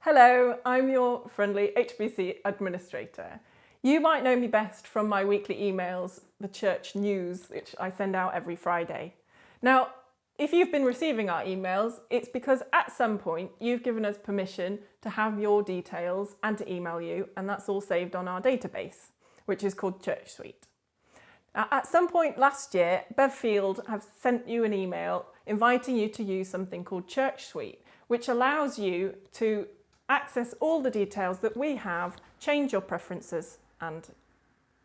Hello, I'm your friendly HBC administrator. You might know me best from my weekly emails, the church news, which I send out every Friday. Now, if you've been receiving our emails, it's because at some point you've given us permission to have your details and to email you, and that's all saved on our database, which is called ChurchSuite. Now, at some point last year, Bevfield have sent you an email inviting you to use something called ChurchSuite, which allows you to access all the details that we have, change your preferences and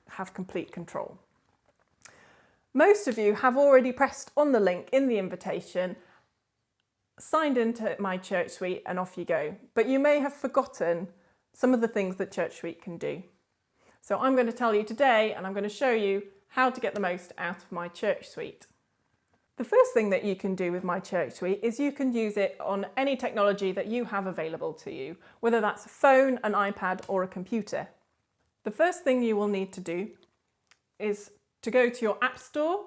have complete control. Most of you have already pressed on the link in the invitation, signed into my ChurchSuite and off you go. But you may have forgotten some of the things that ChurchSuite can do. So I'm going to tell you today, and I'm going to show you how to get the most out of my ChurchSuite. The first thing that you can do with my ChurchSuite is you can use it on any technology that you have available to you, whether that's a phone, an iPad or a computer. The first thing you will need to do is to go to your App Store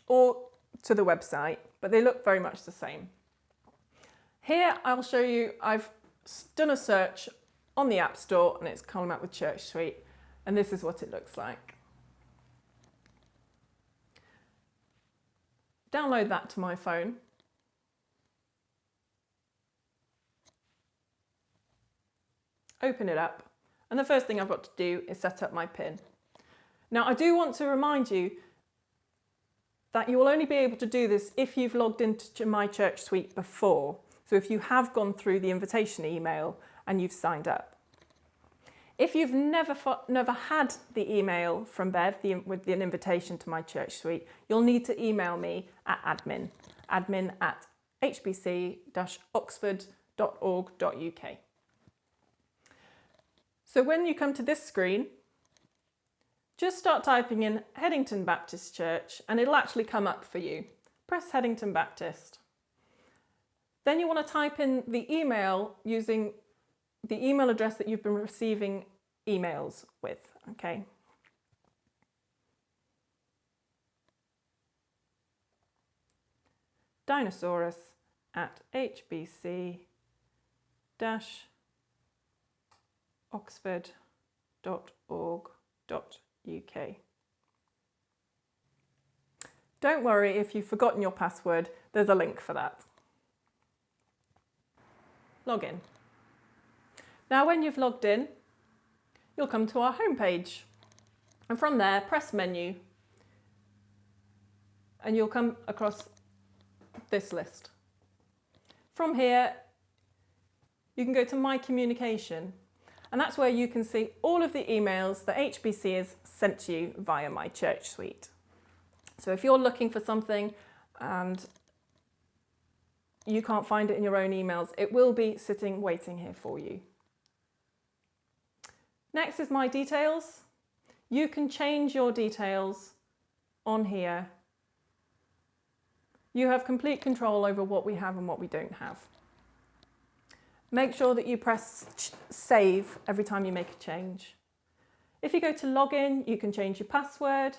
or to the website, but they look very much the same. Here I'll show you, I've done a search on the App Store and it's come up with ChurchSuite, and this is what it looks like. Download that to my phone. Open it up, and the first thing I've got to do is set up my PIN. Now I do want to remind you that you will only be able to do this if you've logged into my ChurchSuite before. So if you have gone through the invitation email and you've signed up. If you've never had the email from Bev with an invitation to my ChurchSuite, you'll need to email me at admin@hbc-oxford.org.uk. So when you come to this screen, just start typing in Headington Baptist Church and it'll actually come up for you. Press Headington Baptist. Then you want to type in the email using the email address that you've been receiving emails with, okay? dinosaurus@hbc-oxford.org.uk. Don't worry if you've forgotten your password, there's a link for that. Log in. Now when you've logged in, you'll come to our homepage, and from there press menu and you'll come across this list. From here you can go to My Communication, and that's where you can see all of the emails that HBC has sent to you via my ChurchSuite. So if you're looking for something and you can't find it in your own emails, it will be sitting waiting here for you. Next is My Details. You can change your details on here. You have complete control over what we have and what we don't have. Make sure that you press Save every time you make a change. If you go to Login, you can change your password.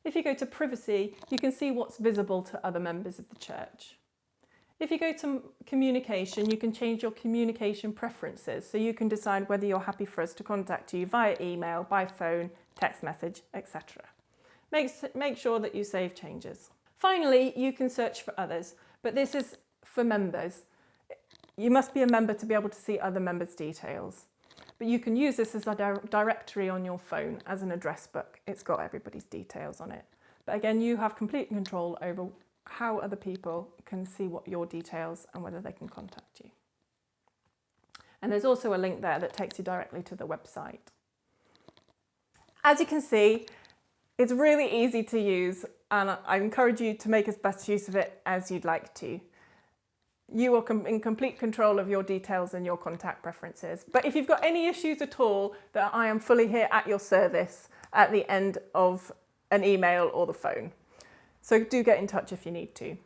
If you go to Privacy, you can see what's visible to other members of the church. If you go to Communication, you can change your communication preferences, so you can decide whether you're happy for us to contact you via email, by phone, text message, etc. Make sure that you save changes. Finally, you can search for others, but this is for members. You must be a member to be able to see other members' details. But you can use this as a directory on your phone as an address book. It's got everybody's details on it. But again, you have complete control over how other people can see what your details and whether they can contact you. And there's also a link there that takes you directly to the website. As you can see, it's really easy to use, and I encourage you to make as best use of it as you'd like to. You are in complete control of your details and your contact preferences. But if you've got any issues at all, that I am fully here at your service at the end of an email or the phone. So do get in touch if you need to.